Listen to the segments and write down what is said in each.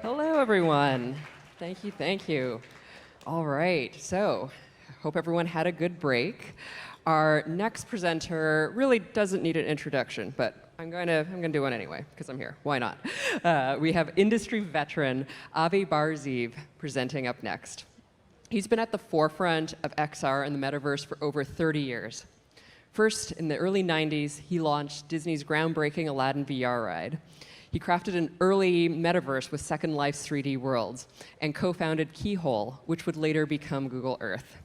Hello, everyone. Thank you, thank you. All right, so hope everyone had a good break. Our next presenter really doesn't need an introduction, but I'm going to do one anyway, because I'm here. Why not? We have industry veteran Avi Bar-Zeev presenting up next. He's been at the forefront of XR and the metaverse for over 30 years. First, in the early 90s, he launched Disney's groundbreaking Aladdin VR ride. He crafted an early metaverse with Second Life's 3D worlds and co-founded Keyhole, which would later become Google Earth.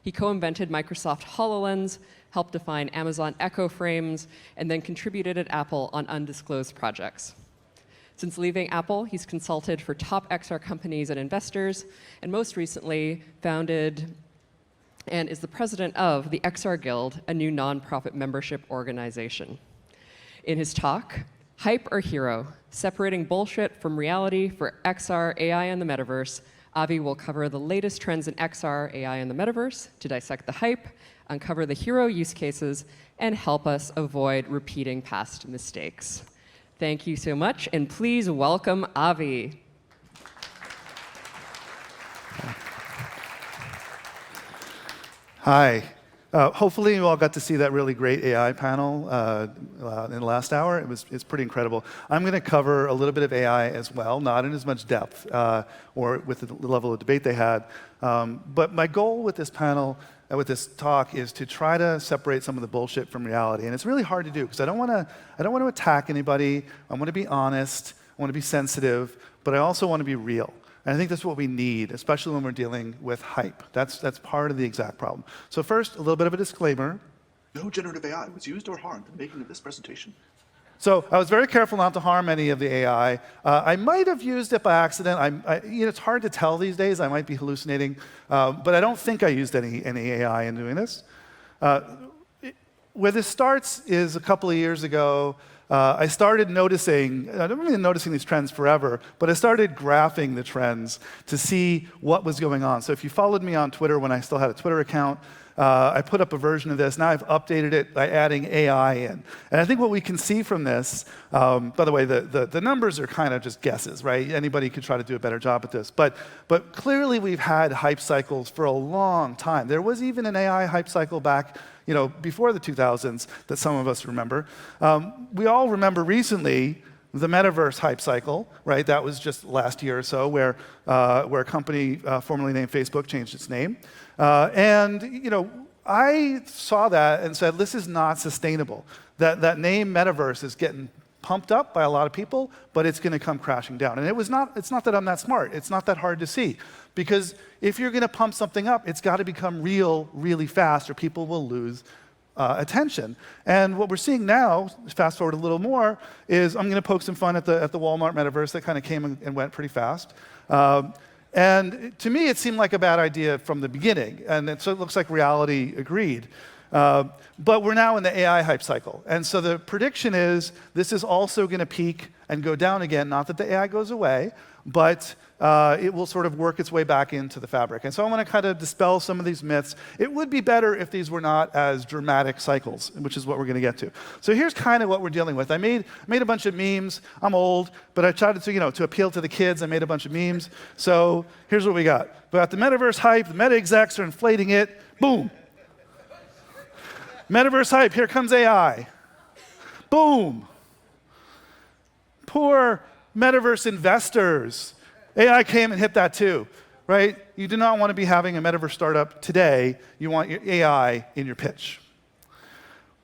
He co-invented Microsoft HoloLens, helped define Amazon Echo Frames, and then contributed at Apple on undisclosed projects. Since leaving Apple, he's consulted for top XR companies and investors, and most recently founded and is the president of the XR Guild, a new nonprofit membership organization. In his talk, Hype or Hero, Separating Bullshit from Reality for XR, AI, and the Metaverse, Avi will cover the latest trends in XR, AI, and the Metaverse to dissect the hype, uncover the hero use cases, and help us avoid repeating past mistakes. Thank you so much, and please welcome Avi. Hi. Hopefully you all got to see that really great AI panel in the last hour. It's pretty incredible. I'm going to cover a little bit of AI as well, not in as much depth or with the level of debate they had. But my goal with this panel, with this talk, is to try to separate some of the bullshit from reality. And it's really hard to do because I don't want to attack anybody. I want to be honest. I want to be sensitive, but I also want to be real. And I think that's what we need, especially when we're dealing with hype. That's part of the exact problem. So first, a little bit of a disclaimer. No generative AI was used or harmed in the making of this presentation. So I was very careful not to harm any of the AI. I might have used it by accident. It's hard to tell these days. I might be hallucinating. But I don't think I used any AI in doing this. Where this starts is a couple of years ago. I started noticing, I've been noticing these trends forever, but I started graphing the trends to see what was going on. So if you followed me on Twitter when I still had a Twitter account, I put up a version of this. Now I've updated it by adding AI in. And I think what we can see from this, by the way, the numbers are kind of just guesses, right? Anybody could try to do a better job at this. But clearly we've had hype cycles for a long time. There was even an AI hype cycle back before the 2000s that some of us remember. We all remember recently the Metaverse hype cycle, right? That was just last year or so where a company formerly named Facebook changed its name. I saw that and said, this is not sustainable. That name Metaverse is getting pumped up by a lot of people, but it's going to come crashing down. And it's not that I'm that smart. It's not that hard to see. Because if you're going to pump something up, it's got to become real really fast or people will lose attention. And what we're seeing now, fast forward a little more, is I'm going to poke some fun at the Walmart Metaverse that kind of came and went pretty fast. And to me, it seemed like a bad idea from the beginning. And so it looks like reality agreed. But we're now in the AI hype cycle. And so the prediction is this is also going to peak and go down again. Not that the AI goes away, but it will sort of work its way back into the fabric. And so I want to kind of dispel some of these myths. It would be better if these were not as dramatic cycles, which is what we're going to get to. So here's kind of what we're dealing with. I made a bunch of memes. I'm old, but I tried to appeal to the kids. I made a bunch of memes. So here's what we got. We got the metaverse hype. The meta execs are inflating it. Boom. Metaverse hype, here comes AI. Boom. Poor metaverse investors. AI came and hit that too, right? You do not want to be having a metaverse startup today. You want your AI in your pitch.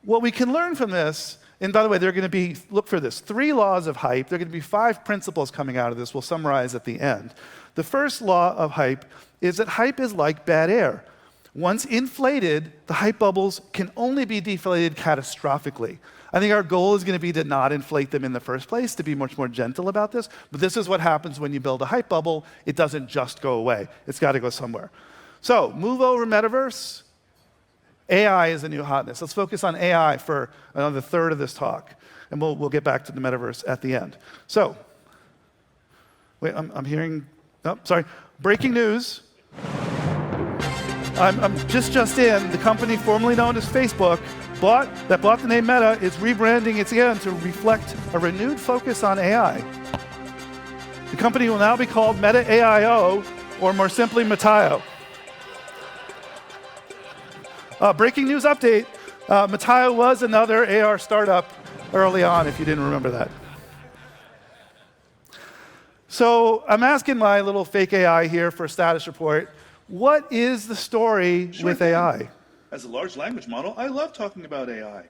What we can learn from this, and by the way, there are going to be, look for this, 3 laws of hype. There are going to be 5 principles coming out of this. We'll summarize at the end. The first law of hype is that hype is like bad air. Once inflated, the hype bubbles can only be deflated catastrophically. I think our goal is going to be to not inflate them in the first place, to be much more gentle about this. But this is what happens when you build a hype bubble. It doesn't just go away. It's got to go somewhere. So move over Metaverse. AI is the new hotness. Let's focus on AI for another third of this talk. And we'll get back to the Metaverse at the end. So, wait, I'm hearing, oh, sorry. Breaking news. I'm just in, the company formerly known as Facebook that bought the name Meta is rebranding its again to reflect a renewed focus on AI. The company will now be called Meta AIO, or more simply, Metaio. Breaking news update, Metaio was another AR startup early on, if you didn't remember that. So I'm asking my little fake AI here for a status report. What is the story with AI? As a large language model, I love talking about AI.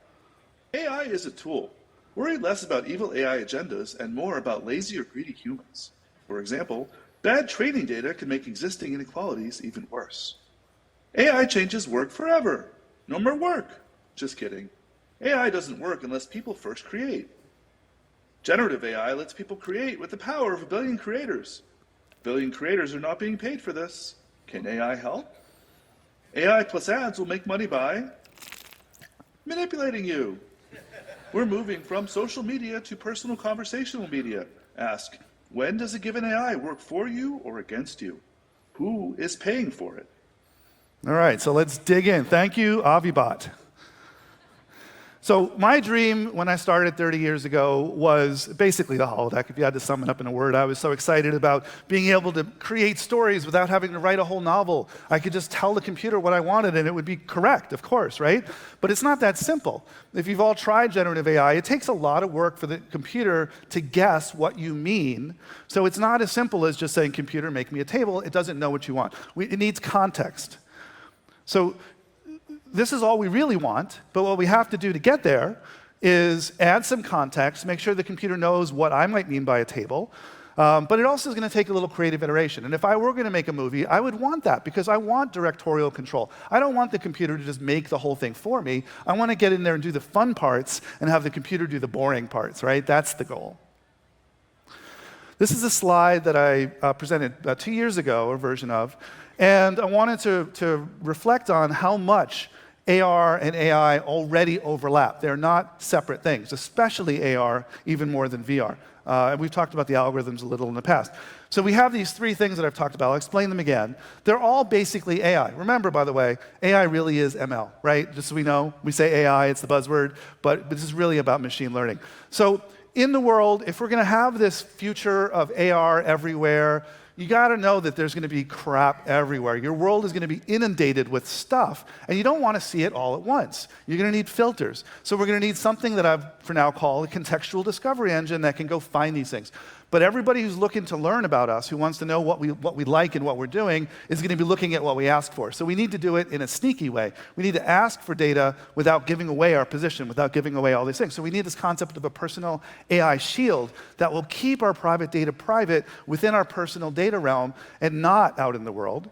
AI is a tool. Worry less about evil AI agendas and more about lazy or greedy humans. For example, bad training data can make existing inequalities even worse. AI changes work forever. No more work. Just kidding. AI doesn't work unless people first create. Generative AI lets people create with the power of a billion creators. A billion creators are not being paid for this. Can AI help? AI plus ads will make money by manipulating you. We're moving from social media to personal conversational media. Ask, when does a given AI work for you or against you? Who is paying for it? All right, so let's dig in. Thank you, Avi Bot. So my dream when I started 30 years ago was basically the holodeck. If you had to sum it up in a word, I was so excited about being able to create stories without having to write a whole novel. I could just tell the computer what I wanted and it would be correct, of course, right? But it's not that simple. If you've all tried generative AI, it takes a lot of work for the computer to guess what you mean. So it's not as simple as just saying, computer, make me a table. It doesn't know what you want. It needs context. So this is all we really want, but what we have to do to get there is add some context, make sure the computer knows what I might mean by a table, but it also is going to take a little creative iteration. And if I were going to make a movie, I would want that, because I want directorial control. I don't want the computer to just make the whole thing for me. I want to get in there and do the fun parts and have the computer do the boring parts, right? That's the goal. This is a slide that I presented 2 years ago, a version of, and I wanted to reflect on how much AR and AI already overlap. They're not separate things, especially AR, even more than VR. And we've talked about the algorithms a little in the past. So we have these three things that I've talked about. I'll explain them again. They're all basically AI. Remember, by the way, AI really is ML, right? Just so we know, we say AI, it's the buzzword, but this is really about machine learning. So in the world, if we're going to have this future of AR everywhere, you got to know that there's going to be crap everywhere. Your world is going to be inundated with stuff, and you don't want to see it all at once. You're going to need filters. So we're going to need something that I've, for now, called a contextual discovery engine that can go find these things. But everybody who's looking to learn about us, who wants to know what we like and what we're doing, is going to be looking at what we ask for. So we need to do it in a sneaky way. We need to ask for data without giving away our position, without giving away all these things. So we need this concept of a personal AI shield that will keep our private data private within our personal data realm and not out in the world.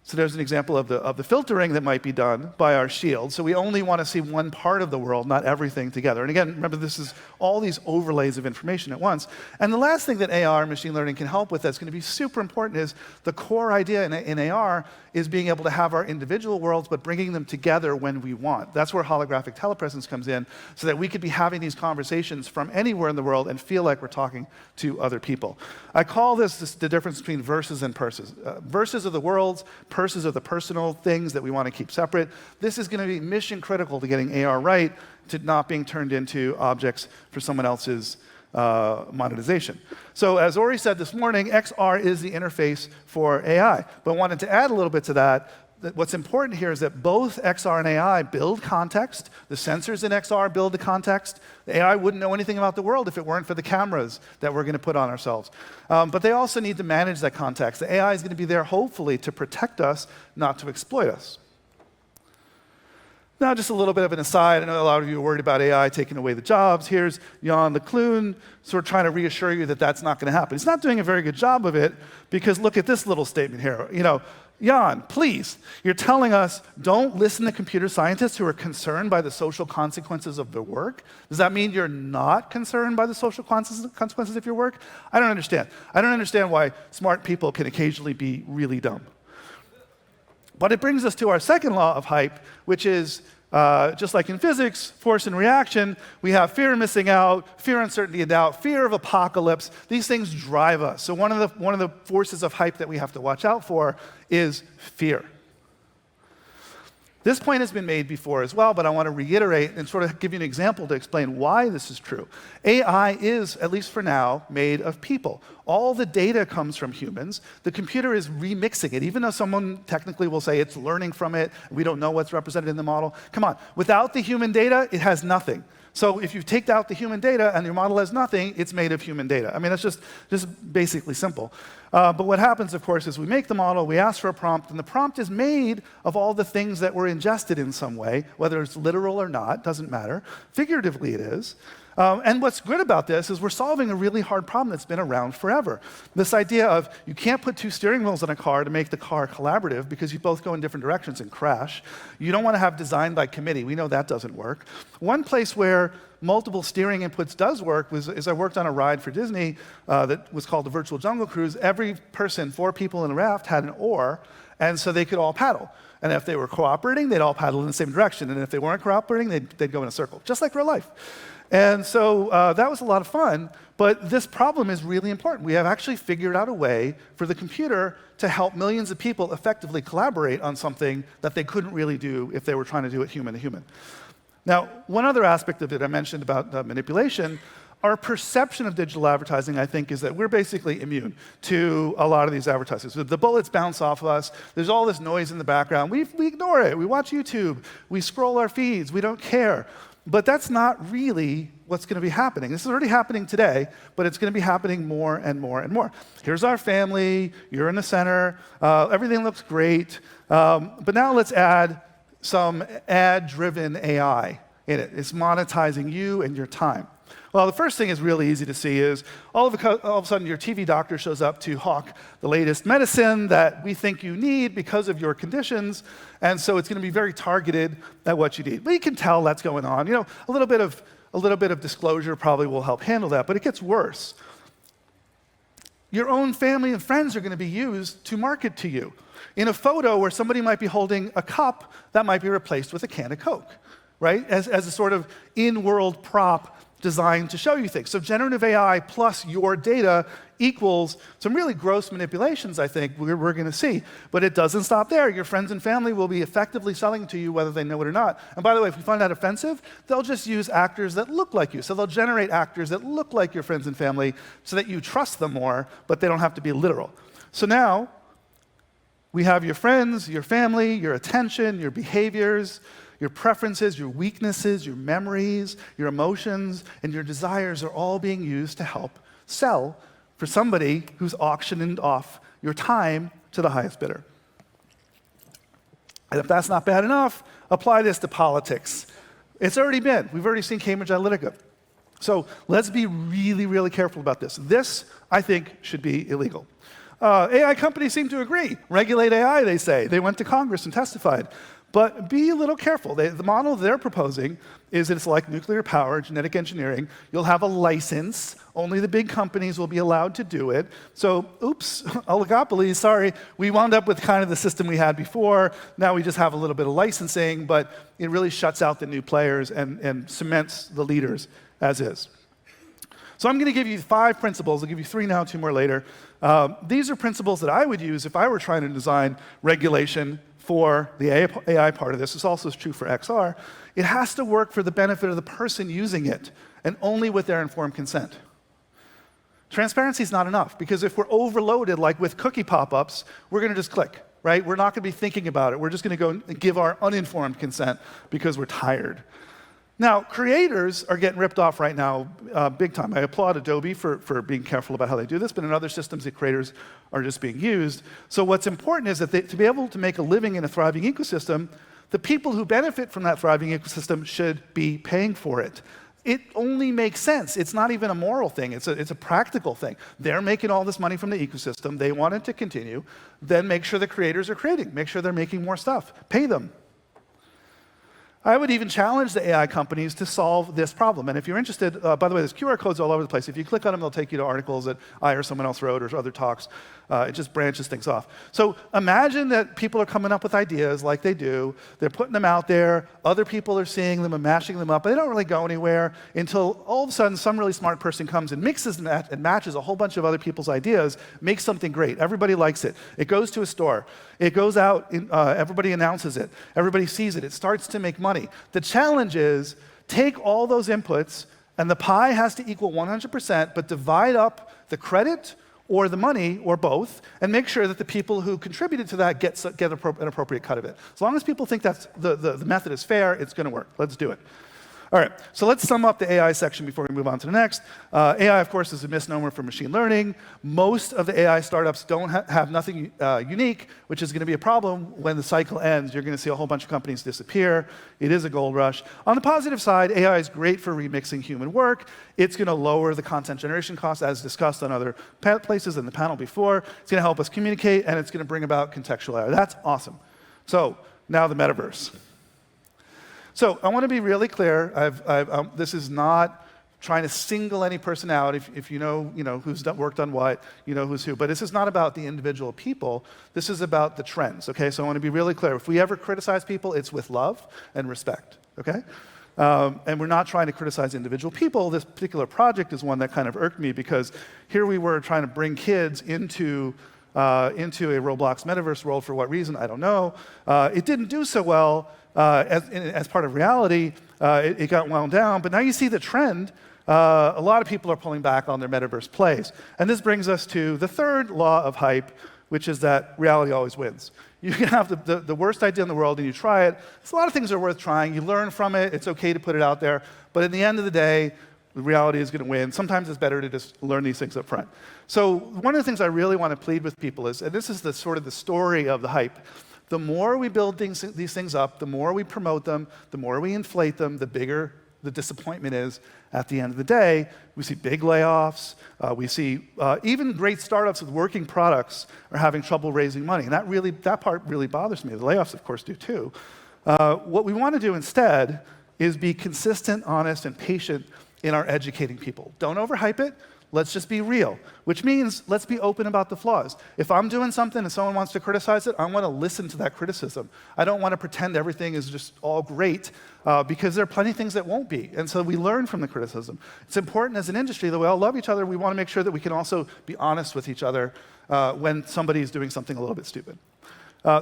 So there's an example of the filtering that might be done by our shield. So we only want to see one part of the world, not everything together. And again, remember, this is all these overlays of information at once. And the last thing that AR, machine learning, can help with that's going to be super important is the core idea in AR is being able to have our individual worlds, but bringing them together when we want. That's where holographic telepresence comes in, so that we could be having these conversations from anywhere in the world and feel like we're talking to other people. I call this the difference between verses and purses. Verses are the worlds, purses are the personal things that we want to keep separate. This is going to be mission critical to getting AR right, to not being turned into objects for someone else's monetization. So as Ori said this morning, XR is the interface for AI. But I wanted to add a little bit to that. What's important here is that both XR and AI build context. The sensors in XR build the context. The AI wouldn't know anything about the world if it weren't for the cameras that we're going to put on ourselves. But they also need to manage that context. The AI is going to be there, hopefully, to protect us, not to exploit us. Now, just a little bit of an aside. I know a lot of you are worried about AI taking away the jobs. Here's Jan LeClune sort of trying to reassure you that that's not going to happen. He's not doing a very good job of it, because look at this little statement here. You know, Jan, please, you're telling us don't listen to computer scientists who are concerned by the social consequences of their work? Does that mean you're not concerned by the social consequences of your work? I don't understand. I don't understand why smart people can occasionally be really dumb. But it brings us to our second law of hype, which is, just like in physics, force and reaction, we have fear of missing out, fear, uncertainty, and doubt, fear of apocalypse. These things drive us. So one of the forces of hype that we have to watch out for is fear. This point has been made before as well, but I want to reiterate and sort of give you an example to explain why this is true. AI is, at least for now, made of people. All the data comes from humans. The computer is remixing it, even though someone technically will say it's learning from it, we don't know what's represented in the model. Come on, without the human data, it has nothing. So if you take out the human data and your model has nothing, it's made of human data. I mean, that's just basically simple. But what happens, of course, is we make the model, we ask for a prompt, and the prompt is made of all the things that were ingested in some way, whether it's literal or not, doesn't matter. Figuratively, it is. And what's good about this is we're solving a really hard problem that's been around forever. This idea of you can't put two steering wheels in a car to make the car collaborative because you both go in different directions and crash. You don't want to have design by committee. We know that doesn't work. One place where multiple steering inputs does work is I worked on a ride for Disney that was called the Virtual Jungle Cruise. Every person, 4 people in a raft, had an oar, and so they could all paddle. And if they were cooperating, they'd all paddle in the same direction. And if they weren't cooperating, they'd go in a circle, just like real life. And so that was a lot of fun, but this problem is really important. We have actually figured out a way for the computer to help millions of people effectively collaborate on something that they couldn't really do if they were trying to do it human to human. Now, one other aspect of it I mentioned about manipulation, our perception of digital advertising, I think, is that we're basically immune to a lot of these advertisers. The bullets bounce off of us. There's all this noise in the background. We ignore it. We watch YouTube. We scroll our feeds. We don't care. But that's not really what's going to be happening. This is already happening today, but it's going to be happening more and more and more. Here's our family. You're in the center. Everything looks great. But now let's add some ad-driven AI in it. It's monetizing you and your time. Well, the first thing is really easy to see is all of a sudden your TV doctor shows up to hawk the latest medicine that we think you need because of your conditions, and so it's going to be very targeted at what you need. But you can tell that's going on. You know, a little bit of disclosure probably will help handle that, but it gets worse. Your own family and friends are going to be used to market to you. In a photo where somebody might be holding a cup, that might be replaced with a can of Coke, right? As a sort of in-world prop designed to show you things. So generative AI plus your data equals some really gross manipulations, I think, we're going to see. But it doesn't stop there. Your friends and family will be effectively selling to you whether they know it or not. And by the way, if you find that offensive, they'll just use actors that look like you. So they'll generate actors that look like your friends and family so that you trust them more, but they don't have to be literal. So now we have your friends, your family, your attention, your behaviors, your preferences, your weaknesses, your memories, your emotions, and your desires are all being used to help sell for somebody who's auctioning off your time to the highest bidder. And if that's not bad enough, apply this to politics. It's already been. We've already seen Cambridge Analytica. So let's be really, really careful about this. This, I think, should be illegal. AI companies seem to agree. Regulate AI, they say. They went to Congress and testified. But be a little careful. The model they're proposing is that it's like nuclear power, genetic engineering. You'll have a license. Only the big companies will be allowed to do it. So, oops, oligopoly, sorry. We wound up with kind of the system we had before. Now we just have a little bit of licensing, but it really shuts out the new players and cements the leaders as is. So I'm going to give you 5 principles. I'll give you 3 now, 2 more later. These are principles that I would use if I were trying to design regulation for the AI part of this. This also is true for XR. It has to work for the benefit of the person using it, and only with their informed consent. Transparency is not enough, because if we're overloaded, like with cookie pop-ups, we're going to just click, right? We're not going to be thinking about it. We're just going to go and give our uninformed consent because we're tired. Now, creators are getting ripped off right now big time. I applaud Adobe for being careful about how they do this, but in other systems, the creators are just being used. So what's important is that to be able to make a living in a thriving ecosystem, the people who benefit from that thriving ecosystem should be paying for it. It only makes sense. It's not even a moral thing. It's a practical thing. They're making all this money from the ecosystem. They want it to continue. Then make sure the creators are creating. Make sure they're making more stuff. Pay them. I would even challenge the AI companies to solve this problem. And if you're interested, by the way, there's QR codes all over the place. If you click on them, they'll take you to articles that I or someone else wrote or other talks. It just branches things off. So imagine that people are coming up with ideas like they do. They're putting them out there. Other people are seeing them and mashing them up. But they don't really go anywhere until all of a sudden some really smart person comes and mixes and matches a whole bunch of other people's ideas, makes something great. Everybody likes it. It goes to a store. It goes out. Everybody announces it. Everybody sees it. It starts to make money. The challenge is take all those inputs, and the pie has to equal 100%, but divide up the credit or the money, or both, and make sure that the people who contributed to that get an appropriate cut of it. As long as people think that's the method is fair, it's going to work. Let's do it. All right, so let's sum up the AI section before we move on to the next. AI, of course, is a misnomer for machine learning. Most of the AI startups don't have nothing unique, which is going to be a problem when the cycle ends. You're going to see a whole bunch of companies disappear. It is a gold rush. On the positive side, AI is great for remixing human work. It's going to lower the content generation costs, as discussed on other places in the panel before. It's going to help us communicate, and it's going to bring about contextual AI. That's awesome. So now the metaverse. So I want to be really clear. This is not trying to single any person out. If you know who's worked on what, you know who's who. But this is not about the individual people. This is about the trends. Okay. So I want to be really clear. If we ever criticize people, it's with love and respect. Okay. And we're not trying to criticize individual people. This particular project is one that kind of irked me because here we were trying to bring kids into a Roblox metaverse world. For what reason? I don't know. It didn't do so well. As part of reality, it got wound down. But now you see the trend. A lot of people are pulling back on their metaverse plays. And this brings us to the third law of hype, which is that reality always wins. You can have the worst idea in the world and you try it. So a lot of things are worth trying. You learn from it. It's okay to put it out there. But at the end of the day, the reality is going to win. Sometimes it's better to just learn these things up front. So one of the things I really want to plead with people is, and this is sort of the story of the hype, the more we build these things up, the more we promote them, the more we inflate them, the bigger the disappointment is at the end of the day. We see big layoffs. We see even great startups with working products are having trouble raising money. And that part really bothers me. The layoffs, of course, do too. What we want to do instead is be consistent, honest, and patient in our educating people. Don't overhype it. Let's just be real, which means let's be open about the flaws. If I'm doing something and someone wants to criticize it, I want to listen to that criticism. I don't want to pretend everything is just all great because there are plenty of things that won't be. And so we learn from the criticism. It's important as an industry that we all love each other. We want to make sure that we can also be honest with each other when somebody is doing something a little bit stupid.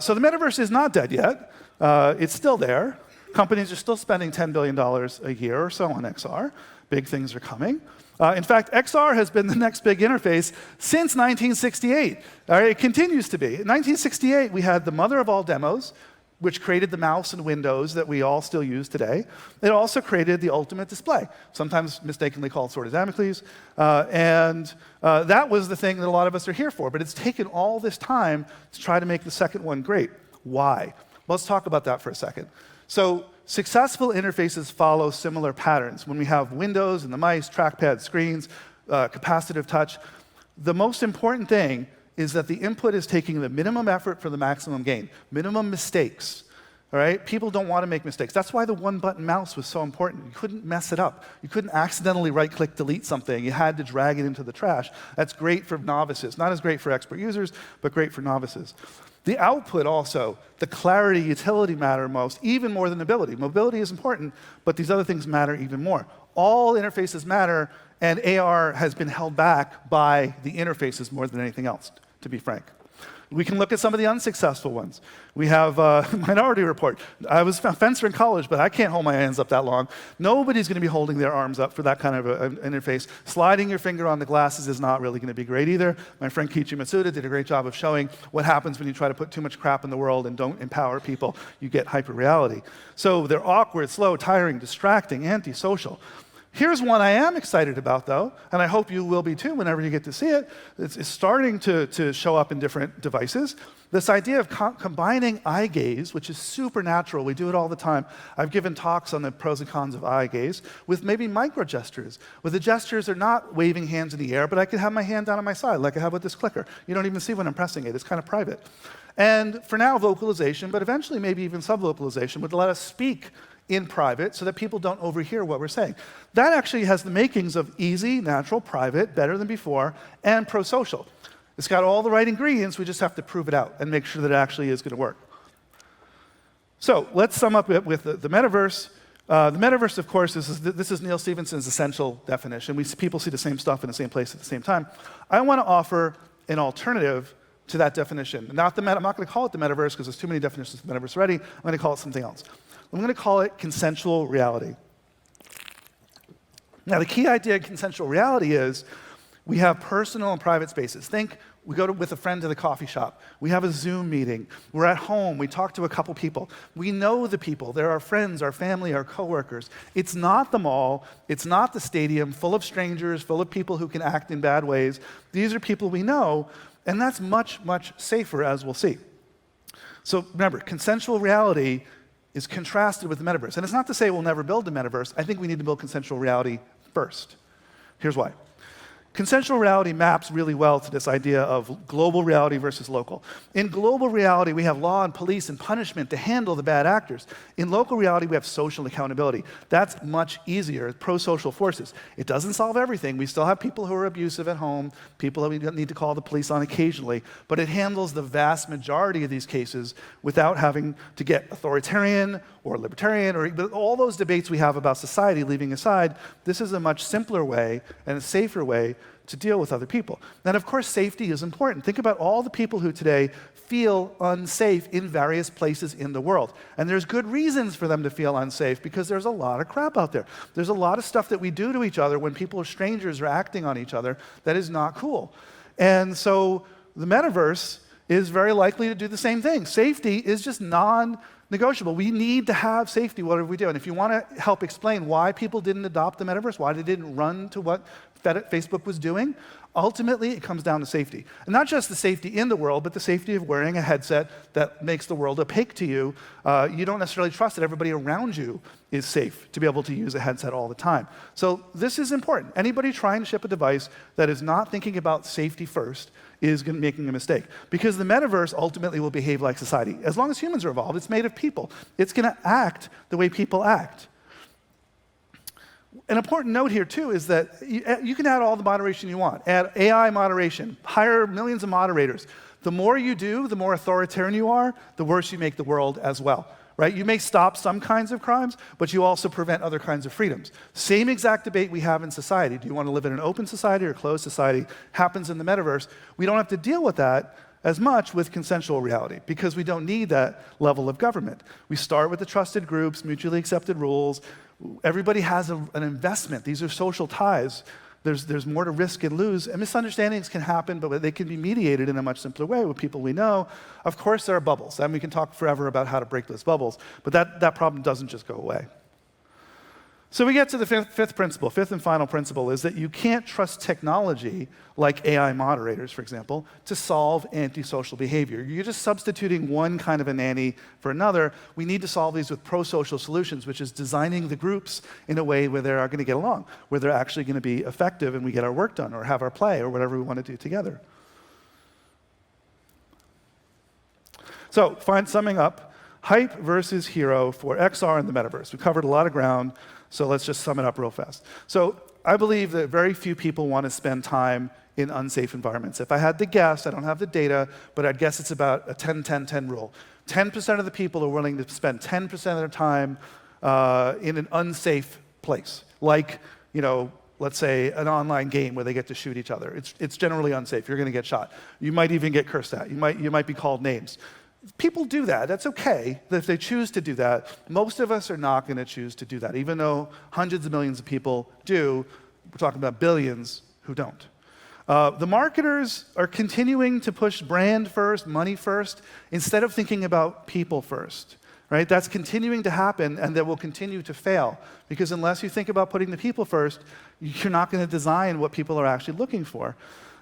So the metaverse is not dead yet. It's still there. Companies are still spending $10 billion a year or so on XR. Big things are coming. In fact, XR has been the next big interface since 1968. It continues to be. In 1968, we had the mother of all demos, which created the mouse and Windows that we all still use today. It also created the ultimate display, sometimes mistakenly called Sword of Damocles. That was the thing that a lot of us are here for. But it's taken all this time to try to make the second one great. Why? Let's talk about that for a second. So successful interfaces follow similar patterns. When we have windows and the mice, trackpad, screens, capacitive touch, the most important thing is that the input is taking the minimum effort for the maximum gain, minimum mistakes. All right? People don't want to make mistakes. That's why the one-button mouse was so important. You couldn't mess it up. You couldn't accidentally right-click delete something. You had to drag it into the trash. That's great for novices. Not as great for expert users, but great for novices. The output also, the clarity, utility matter most, even more than ability. Mobility is important, but these other things matter even more. All interfaces matter, and AR has been held back by the interfaces more than anything else, to be frank. We can look at some of the unsuccessful ones. We have Minority Report. I was a fencer in college, but I can't hold my hands up that long. Nobody's going to be holding their arms up for that kind of an interface. Sliding your finger on the glasses is not really going to be great either. My friend Kiichi Matsuda did a great job of showing what happens when you try to put too much crap in the world and don't empower people. You get hyper-reality. So they're awkward, slow, tiring, distracting, antisocial. Here's one I am excited about, though, and I hope you will be too whenever you get to see it. It's starting to show up in different devices. This idea of combining eye gaze, which is supernatural. We do it all the time. I've given talks on the pros and cons of eye gaze with maybe micro gestures, where the gestures are not waving hands in the air, but I can have my hand down on my side, like I have with this clicker. You don't even see when I'm pressing it. It's kind of private. And for now, vocalization, but eventually maybe even sub-vocalization would let us speak in private so that people don't overhear what we're saying. That actually has the makings of easy, natural, private, better than before, and pro-social. It's got all the right ingredients, we just have to prove it out and make sure that it actually is going to work. So let's sum up it with the metaverse. The metaverse, of course, this is Neil Stephenson's essential definition. People see the same stuff in the same place at the same time. I want to offer an alternative to that definition. I'm not going to call it the metaverse because there's too many definitions of the metaverse already. I'm going to call it something else. I'm going to call it consensual reality. Now, the key idea of consensual reality is we have personal and private spaces. Think we go with a friend to the coffee shop. We have a Zoom meeting. We're at home. We talk to a couple people. We know the people. They're our friends, our family, our coworkers. It's not the mall. It's not the stadium full of strangers, full of people who can act in bad ways. These are people we know, and that's much, much safer, as we'll see. So remember, consensual reality is contrasted with the metaverse. And it's not to say we'll never build the metaverse. I think we need to build consensual reality first. Here's why. Consensual reality maps really well to this idea of global reality versus local. In global reality, we have law and police and punishment to handle the bad actors. In local reality, we have social accountability. That's much easier, pro-social forces. It doesn't solve everything. We still have people who are abusive at home, people that we need to call the police on occasionally, but it handles the vast majority of these cases without having to get authoritarian or libertarian or all those debates we have about society leaving aside. This is a much simpler way and a safer way to deal with other people. And of course, safety is important. Think about all the people who today feel unsafe in various places in the world. And there's good reasons for them to feel unsafe because there's a lot of crap out there. There's a lot of stuff that we do to each other when people are strangers or acting on each other that is not cool. And so the metaverse is very likely to do the same thing. Safety is just non-negotiable. We need to have safety, whatever we do. And if you want to help explain why people didn't adopt the metaverse, why they didn't run to what Facebook was doing, ultimately it comes down to safety. And not just the safety in the world, but the safety of wearing a headset that makes the world opaque to you. You don't necessarily trust that everybody around you is safe to be able to use a headset all the time. So this is important. Anybody trying to ship a device that is not thinking about safety first is making a mistake. Because the metaverse ultimately will behave like society. As long as humans are involved, it's made of people. It's going to act the way people act. An important note here, too, is that you can add all the moderation you want. Add AI moderation, hire millions of moderators. The more you do, the more authoritarian you are, the worse you make the world as well. Right? You may stop some kinds of crimes, but you also prevent other kinds of freedoms. Same exact debate we have in society. Do you want to live in an open society or a closed society? Happens in the metaverse. We don't have to deal with that as much with consensual reality because we don't need that level of government. We start with the trusted groups, mutually accepted rules. Everybody has an investment. These are social ties. There's more to risk and lose, and misunderstandings can happen, but they can be mediated in a much simpler way with people we know. Of course, there are bubbles, and we can talk forever about how to break those bubbles, but that problem doesn't just go away. So we get to the fifth and final principle, is that you can't trust technology, like AI moderators, for example, to solve antisocial behavior. You're just substituting one kind of a nanny for another. We need to solve these with pro-social solutions, which is designing the groups in a way where they're going to get along, where they're actually going to be effective and we get our work done or have our play or whatever we want to do together. So, summing up, hype versus hero for XR and the metaverse. We covered a lot of ground. So let's just sum it up real fast. So I believe that very few people want to spend time in unsafe environments. If I had to guess, I don't have the data, but I'd guess it's about a 10-10-10 rule. 10% of the people are willing to spend 10% of their time in an unsafe place, like, let's say an online game where they get to shoot each other. It's generally unsafe. You're going to get shot. You might even get cursed at. You might be called names. People do that. That's okay if they choose to do that. Most of us are not going to choose to do that, even though hundreds of millions of people do. We're talking about billions who don't. The marketers are continuing to push brand first, money first, instead of thinking about people first. Right? That's continuing to happen, and that will continue to fail. Because unless you think about putting the people first, you're not going to design what people are actually looking for.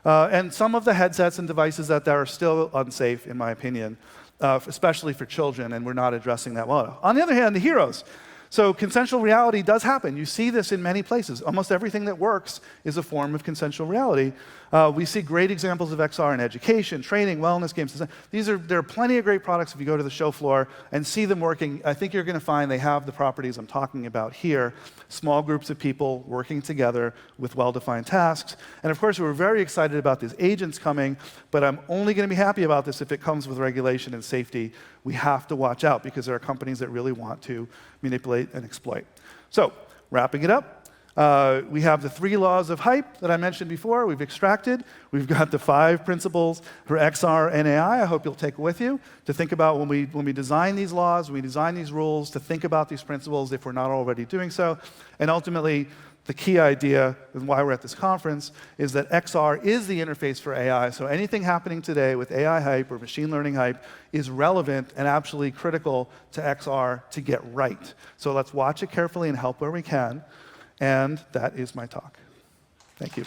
And some of the headsets and devices out there are still unsafe, in my opinion. Especially for children, and we're not addressing that well. On the other hand, the heroes. So consensual reality does happen. You see this in many places. Almost everything that works is a form of consensual reality. We see great examples of XR in education, training, wellness, games. There are plenty of great products if you go to the show floor and see them working. I think you're going to find they have the properties I'm talking about here. Small groups of people working together with well-defined tasks. And of course, we're very excited about these agents coming, but I'm only going to be happy about this if it comes with regulation and safety. We have to watch out because there are companies that really want to manipulate and exploit. So, wrapping it up, we have the 3 laws of hype that I mentioned before. We've extracted. We've got the 5 principles for XR and AI. I hope you'll take with you to think about when we design these laws, when we design these rules, to think about these principles if we're not already doing so. And ultimately, the key idea and why we're at this conference is that XR is the interface for AI. So anything happening today with AI hype or machine learning hype is relevant and absolutely critical to XR to get right. So let's watch it carefully and help where we can. And that is my talk. Thank you.